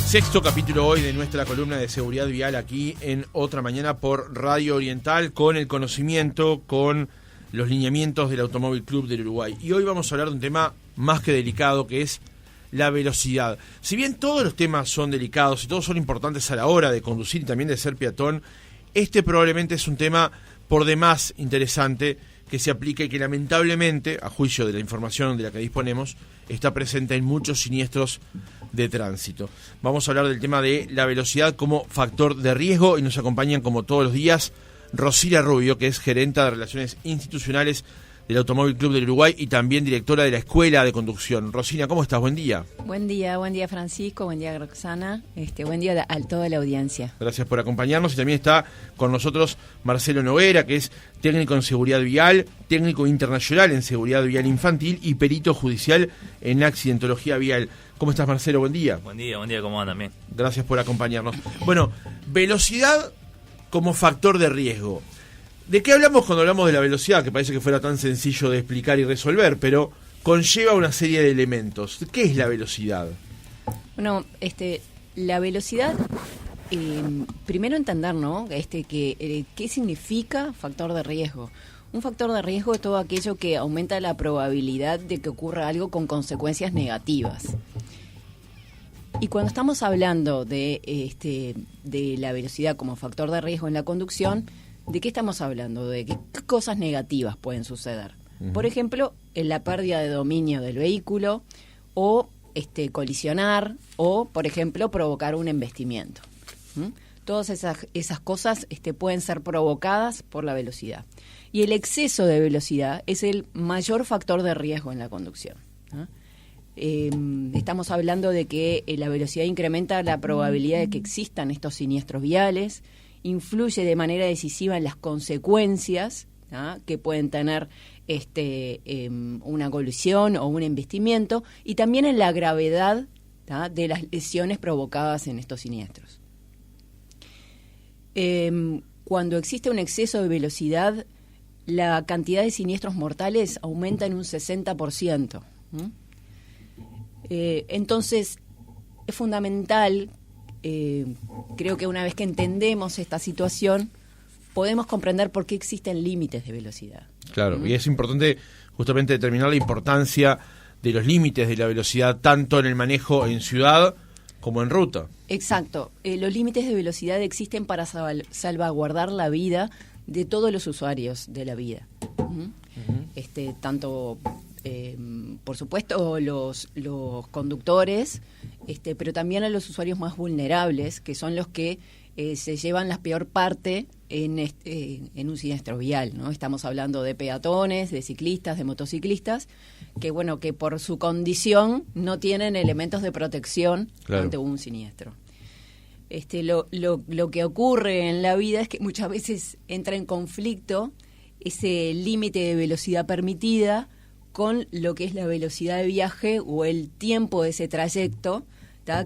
Sexto capítulo hoy de nuestra columna de seguridad vial aquí en Otra Mañana por Radio Oriental, con el conocimiento, con los lineamientos del Automóvil Club del Uruguay. Y hoy vamos a hablar de un tema más que delicado, que es la velocidad. Si bien todos los temas son delicados y todos son importantes a la hora de conducir y también de ser peatón, este probablemente es un tema por demás interesante que se aplica y que lamentablemente, a juicio de la información de la que disponemos, está presente en muchos siniestros de tránsito. Vamos a hablar del tema de la velocidad como factor de riesgo y nos acompañan como todos los días Rosilia Rubio, que es gerenta de Relaciones Institucionales del Automóvil Club del Uruguay y también directora de la Escuela de Conducción. Rosilia, ¿cómo estás? Buen día. Buen día Francisco, buen día Roxana, buen día a toda la audiencia. Gracias por acompañarnos y también está con nosotros Marcelo Noguera, que es técnico en seguridad vial, técnico internacional en seguridad vial infantil y perito judicial en accidentología vial. ¿Cómo estás, Marcelo? Buen día. Buen día, ¿cómo andan? Bien. Gracias por acompañarnos. Bueno, velocidad como factor de riesgo. ¿De qué hablamos cuando hablamos de la velocidad? Que parece que fuera tan sencillo de explicar y resolver, pero conlleva una serie de elementos. ¿Qué es la velocidad? Bueno, la velocidad, primero entender, ¿no? ¿Qué significa factor de riesgo? Un factor de riesgo es todo aquello que aumenta la probabilidad de que ocurra algo con consecuencias negativas. Y cuando estamos hablando de la velocidad como factor de riesgo en la conducción, ¿de qué estamos hablando? ¿De qué cosas negativas pueden suceder? Uh-huh. Por ejemplo, en la pérdida de dominio del vehículo, o colisionar, o, por ejemplo, provocar un embestimiento. Todas esas cosas pueden ser provocadas por la velocidad. Y el exceso de velocidad es el mayor factor de riesgo en la conducción. Estamos hablando de que la velocidad incrementa la probabilidad de que existan estos siniestros viales, influye de manera decisiva en las consecuencias que pueden tener una colisión o un embestimiento, y también en la gravedad de las lesiones provocadas en estos siniestros. Cuando existe un exceso de velocidad, la cantidad de siniestros mortales aumenta en un 60%. Entonces, es fundamental. Creo que una vez que entendemos esta situación, podemos comprender por qué existen límites de velocidad. Claro, y es importante justamente determinar la importancia de los límites de la velocidad, tanto en el manejo en ciudad como en ruta. Exacto. Los límites de velocidad existen para salvaguardar la vida de todos los usuarios de la vía. Tanto, por supuesto, los conductores, pero también a los usuarios más vulnerables, que son los que se llevan la peor parte en un siniestro vial, ¿no? Estamos hablando de peatones, de ciclistas, de motociclistas, que por su condición no tienen elementos de protección ante un siniestro. Lo que ocurre en la vida es que muchas veces entra en conflicto ese límite de velocidad permitida con lo que es la velocidad de viaje o el tiempo de ese trayecto,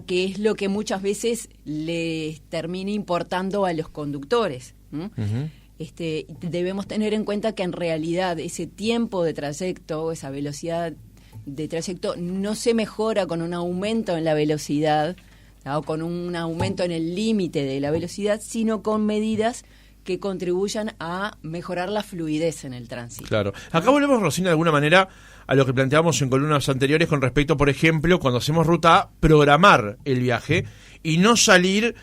que es lo que muchas veces les termina importando a los conductores. Uh-huh. Debemos tener en cuenta que en realidad ese tiempo de trayecto, esa velocidad de trayecto, no se mejora con un aumento en la velocidad o con un aumento en el límite de la velocidad, sino con medidas que contribuyan a mejorar la fluidez en el tránsito. Claro. Acá volvemos, Rosina, de alguna manera a lo que planteábamos en columnas anteriores con respecto, por ejemplo, cuando hacemos ruta A, programar el viaje y no salir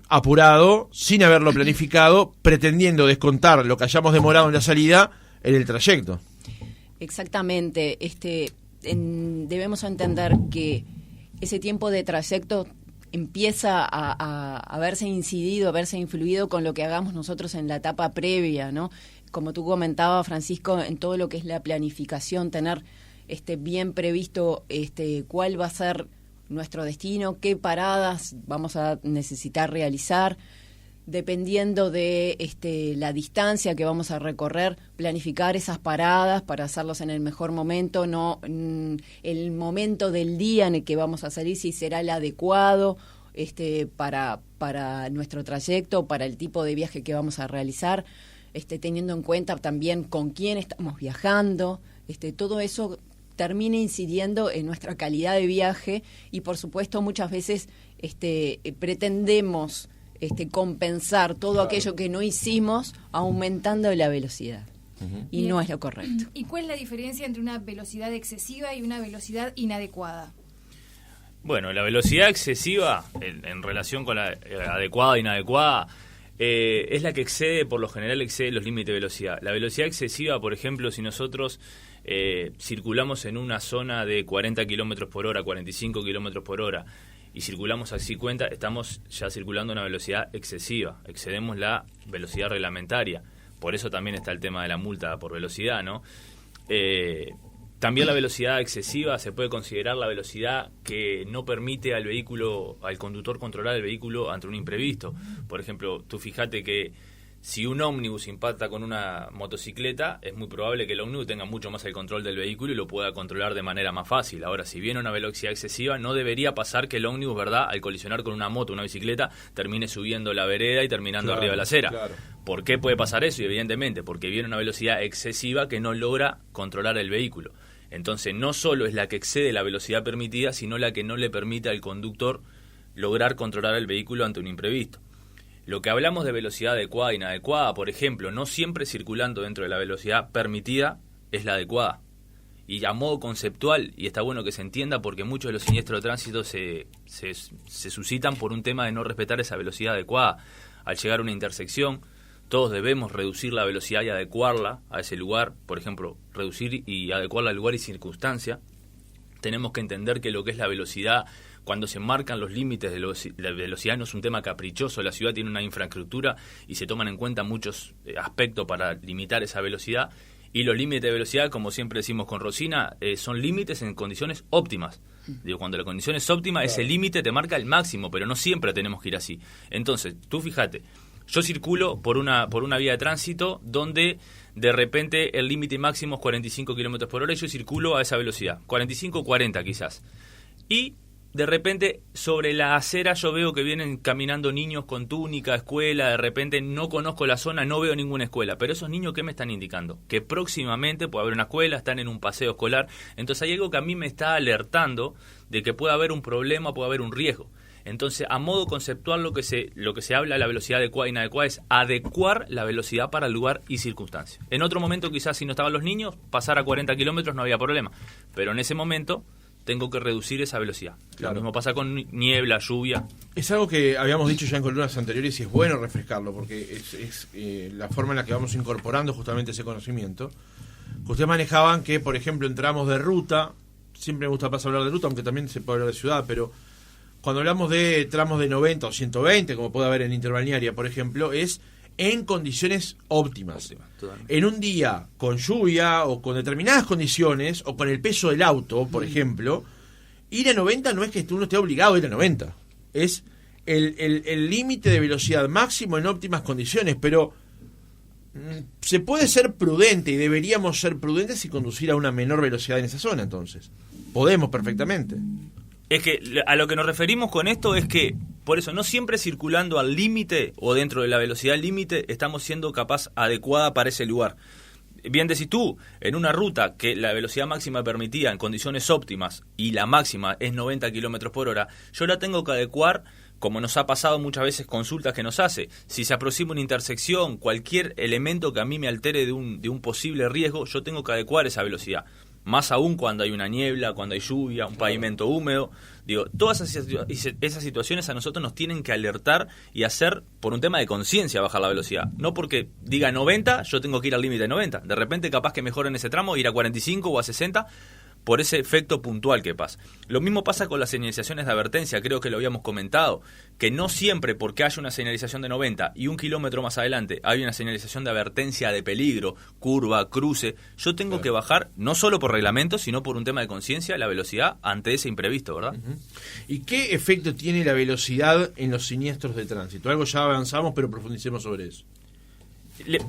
apurado, sin haberlo planificado, pretendiendo descontar lo que hayamos demorado en la salida en el trayecto. Exactamente. Debemos entender que ese tiempo de trayecto empieza a verse incidido, a verse influido con lo que hagamos nosotros en la etapa previa, ¿no? Como tú comentabas, Francisco, en todo lo que es la planificación, tener bien previsto cuál va a ser nuestro destino, qué paradas vamos a necesitar realizar, dependiendo de la distancia que vamos a recorrer, planificar esas paradas para hacerlos en el mejor momento, no el momento del día en el que vamos a salir, si será el adecuado para nuestro trayecto, para el tipo de viaje que vamos a realizar, teniendo en cuenta también con quién estamos viajando, todo eso termina incidiendo en nuestra calidad de viaje y por supuesto muchas veces pretendemos compensar todo aquello que no hicimos aumentando la velocidad. Y no es lo correcto. ¿Y cuál es la diferencia entre una velocidad excesiva y una velocidad inadecuada? Bueno, la velocidad excesiva, en relación con la adecuada e inadecuada, es la que por lo general excede los límites de velocidad. La velocidad excesiva, por ejemplo, si nosotros circulamos en una zona de 40 kilómetros por hora, 45 kilómetros por hora, y circulamos a 50, estamos ya circulando a una velocidad excesiva, excedemos la velocidad reglamentaria. Por eso también está el tema de la multa por velocidad, ¿no? También la velocidad excesiva se puede considerar la velocidad que no permite al conductor controlar el vehículo ante un imprevisto. Por ejemplo, tú fíjate que si un ómnibus impacta con una motocicleta, es muy probable que el ómnibus tenga mucho más el control del vehículo y lo pueda controlar de manera más fácil. Ahora, si viene una velocidad excesiva, no debería pasar que el ómnibus, ¿verdad?, al colisionar con una moto o una bicicleta, termine subiendo la vereda y terminando arriba de la acera. Claro. ¿Por qué puede pasar eso? Y evidentemente, porque viene una velocidad excesiva que no logra controlar el vehículo. Entonces, no solo es la que excede la velocidad permitida, sino la que no le permite al conductor lograr controlar el vehículo ante un imprevisto. Lo que hablamos de velocidad adecuada e inadecuada, por ejemplo, no siempre circulando dentro de la velocidad permitida es la adecuada. Y a modo conceptual, y está bueno que se entienda porque muchos de los siniestros de tránsito se suscitan por un tema de no respetar esa velocidad adecuada. Al llegar a una intersección, todos debemos reducir la velocidad y adecuarla a ese lugar, por ejemplo, reducir y adecuarla al lugar y circunstancia. Tenemos que entender que lo que es la velocidad, cuando se marcan los límites de la velocidad, no es un tema caprichoso. La ciudad tiene una infraestructura y se toman en cuenta muchos aspectos para limitar esa velocidad. Y los límites de velocidad, como siempre decimos con Rosina, son límites en condiciones óptimas. Digo, cuando la condición es óptima, ese límite te marca el máximo, pero no siempre tenemos que ir así. Entonces, tú fíjate, yo circulo por una vía de tránsito donde de repente el límite máximo es 45 kilómetros por hora y yo circulo a esa velocidad, 45 o 40 quizás. Y de repente sobre la acera yo veo que vienen caminando niños con túnica, escuela, de repente no conozco la zona, no veo ninguna escuela, pero esos niños, ¿qué me están indicando? Que próximamente puede haber una escuela, están en un paseo escolar, entonces hay algo que a mí me está alertando de que puede haber un problema, puede haber un riesgo. Entonces, a modo conceptual, lo que se habla de la velocidad adecuada e inadecuada es adecuar la velocidad para el lugar y circunstancia. En otro momento, quizás si no estaban los niños, pasar a 40 kilómetros no había problema, pero en ese momento tengo que reducir esa velocidad. Claro. Lo mismo pasa con niebla, lluvia. Es algo que habíamos dicho ya en columnas anteriores y es bueno refrescarlo porque es la forma en la que vamos incorporando justamente ese conocimiento. Que ustedes manejaban que, por ejemplo, en tramos de ruta, siempre me gusta hablar de ruta, aunque también se puede hablar de ciudad, pero cuando hablamos de tramos de 90 o 120, como puede haber en interbalnearia, por ejemplo, es en condiciones óptimas. En un día con lluvia o con determinadas condiciones, o con el peso del auto, por ejemplo, ir a 90 no es que uno esté obligado a ir a 90. Es el límite de velocidad máximo en óptimas condiciones, pero se puede ser prudente y deberíamos ser prudentes y conducir a una menor velocidad en esa zona, entonces. Podemos perfectamente. Es que a lo que nos referimos con esto es que, por eso, no siempre circulando al límite o dentro de la velocidad límite estamos siendo capaz adecuada para ese lugar. Bien decís tú, en una ruta que la velocidad máxima permitida en condiciones óptimas y la máxima es 90 kilómetros por hora, yo la tengo que adecuar, como nos ha pasado muchas veces consultas que nos hace. Si se aproxima una intersección, cualquier elemento que a mí me altere de un posible riesgo, yo tengo que adecuar esa velocidad. Más aún cuando hay una niebla, cuando hay lluvia, un pavimento húmedo. Digo, todas esas situaciones a nosotros nos tienen que alertar y hacer por un tema de conciencia bajar la velocidad. No porque diga 90, yo tengo que ir al límite de 90. De repente capaz que mejor en ese tramo ir a 45 o a 60 por ese efecto puntual que pasa. Lo mismo pasa con las señalizaciones de advertencia, creo que lo habíamos comentado, que no siempre porque haya una señalización de 90 y un kilómetro más adelante hay una señalización de advertencia de peligro, curva, cruce, yo tengo que bajar, no solo por reglamento, sino por un tema de conciencia, la velocidad ante ese imprevisto, ¿verdad? Uh-huh. ¿Y qué efecto tiene la velocidad en los siniestros de tránsito? Algo ya avanzamos, pero profundicemos sobre eso.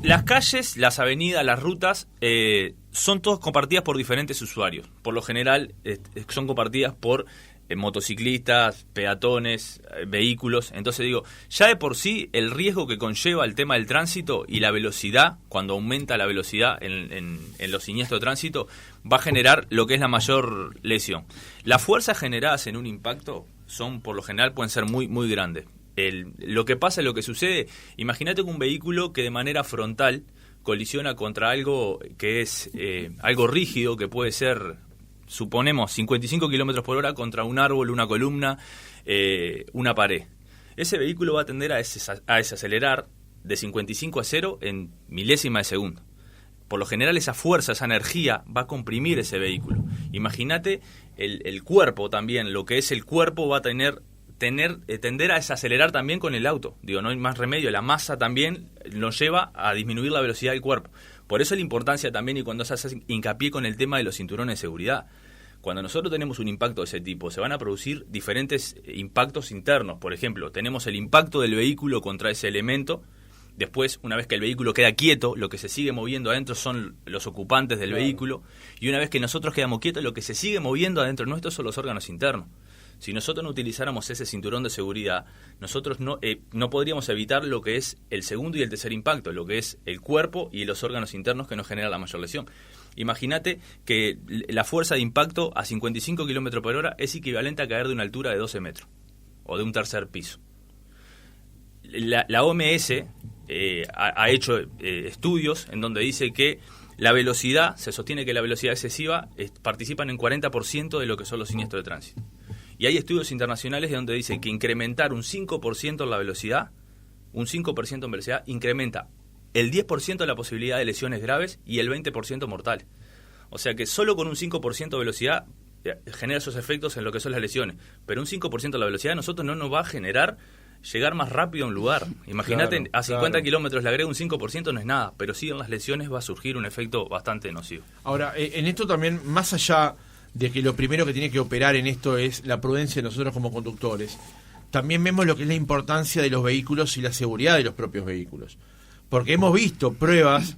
Las calles, las avenidas, las rutas son todas compartidas por diferentes usuarios. Por lo general son compartidas por motociclistas, peatones, vehículos. Entonces digo, ya de por sí el riesgo que conlleva el tema del tránsito y la velocidad, cuando aumenta la velocidad en los siniestros de tránsito, va a generar lo que es la mayor lesión. Las fuerzas generadas en un impacto son, por lo general, pueden ser muy, muy grandes. Lo que pasa, lo que sucede, imagínate que un vehículo que de manera frontal colisiona contra algo que es algo rígido, que puede ser, suponemos, 55 kilómetros por hora contra un árbol, una columna, una pared. Ese vehículo va a tender a desacelerar de 55 a 0 en milésima de segundo. Por lo general esa fuerza, esa energía va a comprimir ese vehículo. Imagínate el cuerpo también, lo que es el cuerpo va a tender a desacelerar también con el auto. Digo, no hay más remedio, la masa también nos lleva a disminuir la velocidad del cuerpo. Por eso la importancia también, y cuando se hace hincapié con el tema de los cinturones de seguridad. Cuando nosotros tenemos un impacto de ese tipo, se van a producir diferentes impactos internos. Por ejemplo, tenemos el impacto del vehículo contra ese elemento. Después, una vez que el vehículo queda quieto, lo que se sigue moviendo adentro son los ocupantes del vehículo. Y una vez que nosotros quedamos quietos, lo que se sigue moviendo adentro nuestro son los órganos internos. Si nosotros no utilizáramos ese cinturón de seguridad, nosotros no podríamos evitar lo que es el segundo y el tercer impacto, lo que es el cuerpo y los órganos internos que nos genera la mayor lesión. Imagínate que la fuerza de impacto a 55 km por hora es equivalente a caer de una altura de 12 metros o de un tercer piso. La OMS ha hecho estudios en donde dice que la velocidad, se sostiene que la velocidad excesiva participan en 40% de lo que son los siniestros de tránsito. Y hay estudios internacionales donde dicen que incrementar un 5% en la velocidad, un 5% en velocidad, incrementa el 10% de la posibilidad de lesiones graves y el 20% mortales. O sea que solo con un 5% de velocidad genera esos efectos en lo que son las lesiones. Pero un 5% de la velocidad a nosotros no nos va a generar llegar más rápido a un lugar. Imagínate, claro, a 50 kilómetros le agrega un 5%, no es nada, pero sí en las lesiones va a surgir un efecto bastante nocivo. Ahora, en esto también, más allá de que lo primero que tiene que operar en esto es la prudencia de nosotros como conductores, también vemos lo que es la importancia de los vehículos y la seguridad de los propios vehículos. Porque hemos visto pruebas,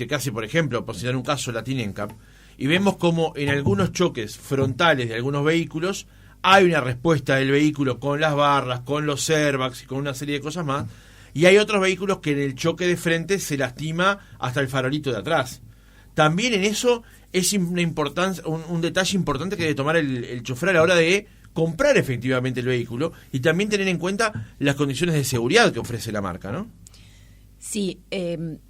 casi por ejemplo, por citar un caso, la TINENCAP, y vemos como en algunos choques frontales de algunos vehículos hay una respuesta del vehículo con las barras, con los airbags y con una serie de cosas más, y hay otros vehículos que en el choque de frente se lastima hasta el farolito de atrás. También en eso es una importancia, un detalle importante que debe tomar el chofer a la hora de comprar efectivamente el vehículo y también tener en cuenta las condiciones de seguridad que ofrece la marca, ¿no? Sí.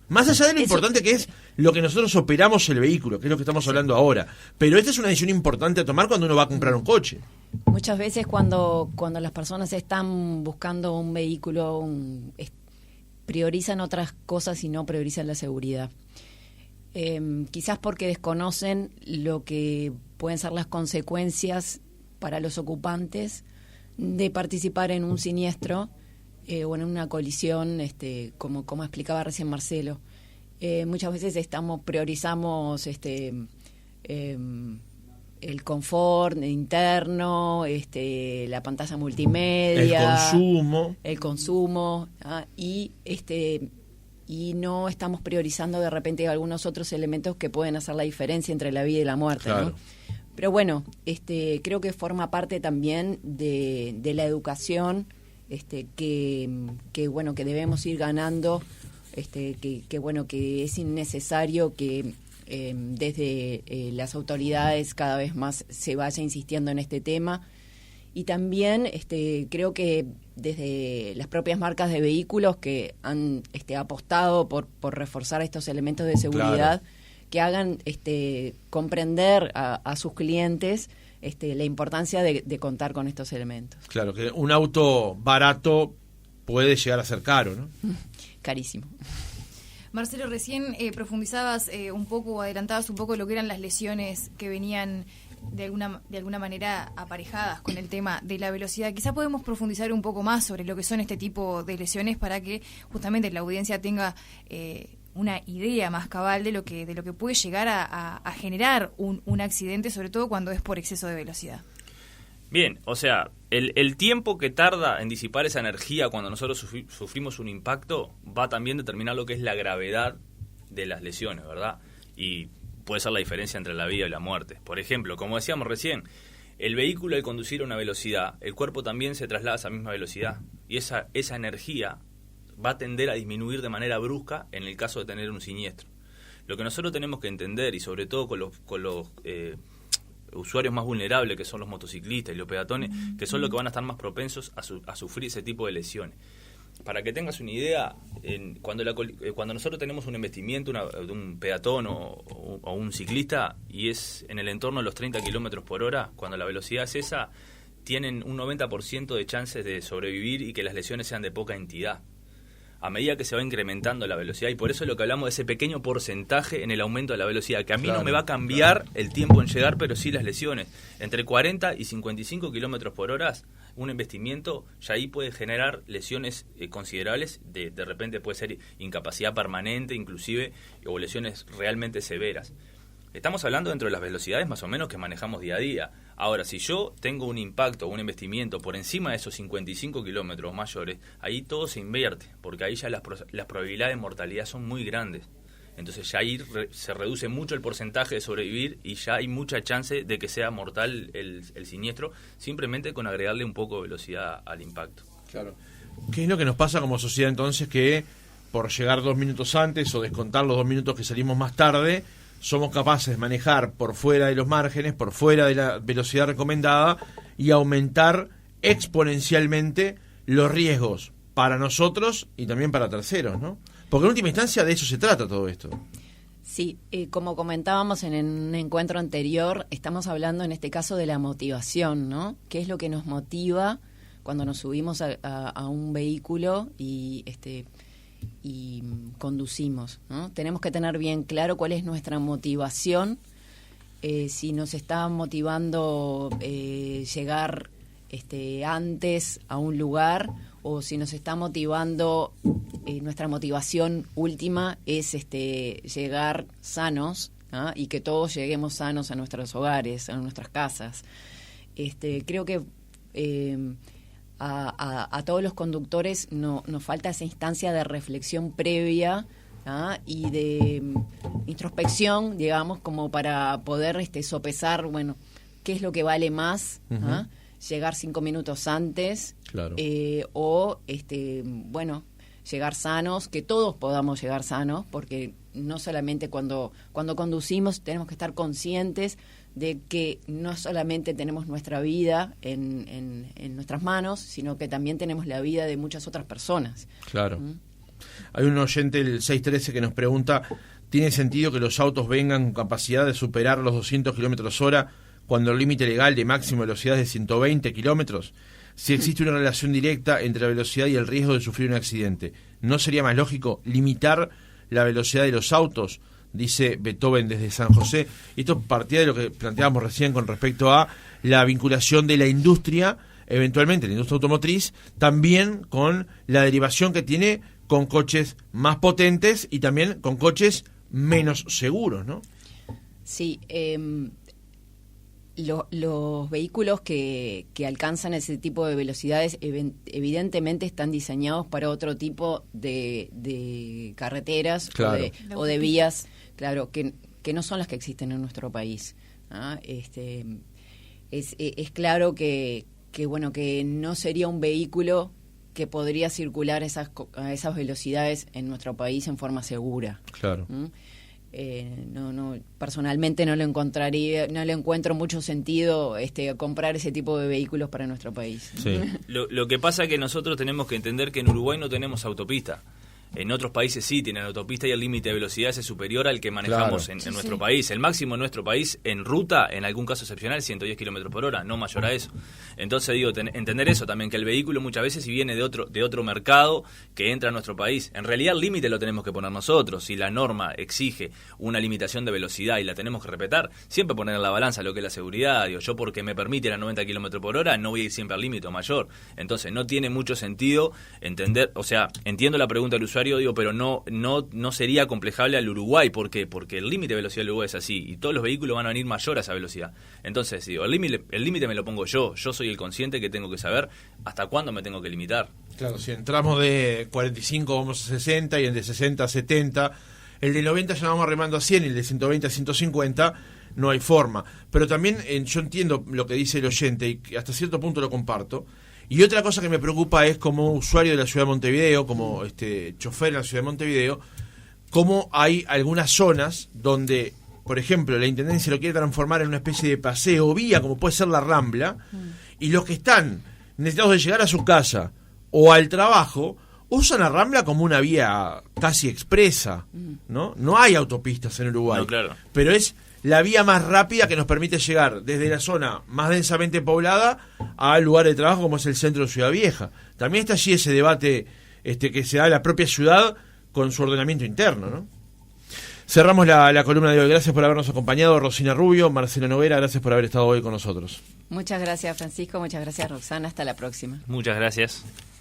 Más allá de lo importante que es lo que nosotros operamos el vehículo, que es lo que estamos hablando ahora. Pero esta es una decisión importante a tomar cuando uno va a comprar un coche. Muchas veces cuando las personas están buscando un vehículo, priorizan otras cosas y no priorizan la seguridad. Quizás porque desconocen lo que pueden ser las consecuencias para los ocupantes de participar en un siniestro o en una colisión, como explicaba recién Marcelo. Muchas veces priorizamos el confort interno, la pantalla multimedia, el consumo, y no estamos priorizando de repente algunos otros elementos que pueden hacer la diferencia entre la vida y la muerte, claro, ¿no? Pero bueno, creo que forma parte también de la educación, que bueno, que debemos ir ganando, que bueno, que es innecesario que desde las autoridades cada vez más se vaya insistiendo en este tema. Y también creo que desde las propias marcas de vehículos que han apostado por reforzar estos elementos de seguridad, claro, que hagan comprender a sus clientes la importancia de contar con estos elementos. Claro, que un auto barato puede llegar a ser caro, ¿no? Carísimo. Marcelo, recién profundizabas un poco, adelantabas un poco lo que eran las lesiones que venían de alguna manera aparejadas con el tema de la velocidad. Quizá podemos profundizar un poco más sobre lo que son este tipo de lesiones para que justamente la audiencia tenga una idea más cabal de lo que puede llegar a generar un accidente, sobre todo cuando es por exceso de velocidad. Bien, o sea, el tiempo que tarda en disipar esa energía cuando nosotros sufrimos un impacto va a también determinar lo que es la gravedad de las lesiones, ¿verdad? Y puede ser la diferencia entre la vida y la muerte. Por ejemplo, como decíamos recién, El vehículo, al conducir a una velocidad, el cuerpo también se traslada a esa misma velocidad. Y esa energía va a tender a disminuir de manera brusca en el caso de tener un siniestro. Lo que nosotros tenemos que entender, y sobre todo con los usuarios más vulnerables, que son los motociclistas y los peatones, que son los que van a estar más propensos a sufrir ese tipo de lesiones. Para que tengas una idea, cuando nosotros tenemos un embestimiento de un peatón o un ciclista, y es en el entorno de los 30 kilómetros por hora, cuando la velocidad es esa, tienen un 90% de chances de sobrevivir y que las lesiones sean de poca entidad. A medida que se va incrementando la velocidad, y por eso es lo que hablamos de ese pequeño porcentaje en el aumento de la velocidad, que a mí no me va a cambiar el tiempo en llegar, pero sí las lesiones. Entre 40 y 55 kilómetros por hora, un embestimiento ya ahí puede generar lesiones considerables, de repente puede ser incapacidad permanente inclusive, o lesiones realmente severas. Estamos hablando dentro de las velocidades más o menos que manejamos día a día. Ahora, si yo tengo un impacto o un embestimiento por encima de esos 55 kilómetros mayores, ahí todo se invierte, porque ahí ya las probabilidades de mortalidad son muy grandes. Entonces ya ahí se reduce mucho el porcentaje de sobrevivir y ya hay mucha chance de que sea mortal el siniestro, simplemente con agregarle un poco de velocidad al impacto. Claro. ¿Qué es lo que nos pasa como sociedad entonces, que por llegar 2 minutos antes o descontar los 2 minutos que salimos más tarde, somos capaces de manejar por fuera de los márgenes, por fuera de la velocidad recomendada y aumentar exponencialmente los riesgos para nosotros y también para terceros, ¿no? Porque en última instancia de eso se trata todo esto. Sí, como comentábamos en un encuentro anterior, estamos hablando en este caso de la motivación, ¿no? ¿Qué es lo que nos motiva cuando nos subimos a un vehículo y conducimos, ¿no? Tenemos que tener bien claro cuál es nuestra motivación, si nos está motivando llegar antes a un lugar, o si nos está motivando, nuestra motivación última es llegar sanos, ¿no? Y que todos lleguemos sanos a nuestros hogares, a nuestras casas. Creo que a todos los conductores nos falta esa instancia de reflexión previa, ¿ah? Y de introspección, digamos, como para poder sopesar, bueno, qué es lo que vale más, ¿ah? Llegar 5 minutos antes, claro. O llegar sanos, que todos podamos llegar sanos, porque no solamente cuando conducimos tenemos que estar conscientes de que no solamente tenemos nuestra vida en nuestras manos, sino que también tenemos la vida de muchas otras personas. Claro. Hay un oyente, el 613, que nos pregunta: ¿tiene sentido que los autos vengan con capacidad de superar los 200 kilómetros hora cuando el límite legal de máxima velocidad es de 120 kilómetros? Si existe una relación directa entre la velocidad y el riesgo de sufrir un accidente, ¿no sería más lógico limitar la velocidad de los autos? Dice Beethoven desde San José. Esto partía de lo que planteábamos recién con respecto a la vinculación de la industria, eventualmente la industria automotriz, también con la derivación que tiene con coches más potentes y también con coches menos seguros, ¿no? Sí, los vehículos que alcanzan ese tipo de velocidades evidentemente están diseñados para otro tipo de carreteras, claro, o de vías, claro, que no son las que existen en nuestro país, ¿ah? Es claro que no sería un vehículo que podría circular a esas velocidades en nuestro país en forma segura. Claro. Personalmente no le encuentro mucho sentido comprar ese tipo de vehículos para nuestro país. Sí. Lo que pasa es que nosotros tenemos que entender que en Uruguay no tenemos autopista. En otros países sí tienen autopista y el límite de velocidad es superior al que manejamos, claro, en nuestro país. El máximo en nuestro país, en ruta, en algún caso excepcional, 110 kilómetros por hora, no mayor a eso. Entonces, entender eso también, que el vehículo muchas veces, si viene de otro mercado que entra a nuestro país, en realidad el límite lo tenemos que poner nosotros. Si la norma exige una limitación de velocidad y la tenemos que respetar, siempre poner en la balanza lo que es la seguridad. Yo porque me permite a 90 kilómetros por hora, no voy a ir siempre al límite mayor. Entonces, no tiene mucho sentido entender, o sea, entiendo la pregunta del usuario, pero no sería acomplejable al Uruguay. ¿Por qué? Porque el límite de velocidad del Uruguay es así y todos los vehículos van a venir mayor a esa velocidad. Entonces, el límite me lo pongo yo soy el consciente que tengo que saber hasta cuándo me tengo que limitar. Claro, si entramos de 45 vamos a 60 y de 60 a 70, el de 90 ya vamos remando a 100 y el de 120 a 150, no hay forma. Pero también yo entiendo lo que dice el oyente y hasta cierto punto lo comparto. Y otra cosa que me preocupa es, como usuario de la ciudad de Montevideo, como chofer en la ciudad de Montevideo, cómo hay algunas zonas donde, por ejemplo, la Intendencia lo quiere transformar en una especie de paseo o vía, como puede ser la Rambla, y los que están necesitados de llegar a su casa o al trabajo usan la Rambla como una vía casi expresa, ¿no? No hay autopistas en Uruguay, No, claro. pero es la vía más rápida que nos permite llegar desde la zona más densamente poblada al lugar de trabajo, como es el centro de Ciudad Vieja. También está allí ese debate que se da en la propia ciudad con su ordenamiento interno, ¿no? Cerramos la columna de hoy. Gracias por habernos acompañado, Rosina Rubio, Marcelo Noguera, gracias por haber estado hoy con nosotros. Muchas gracias, Francisco, muchas gracias, Roxana, hasta la próxima. Muchas gracias.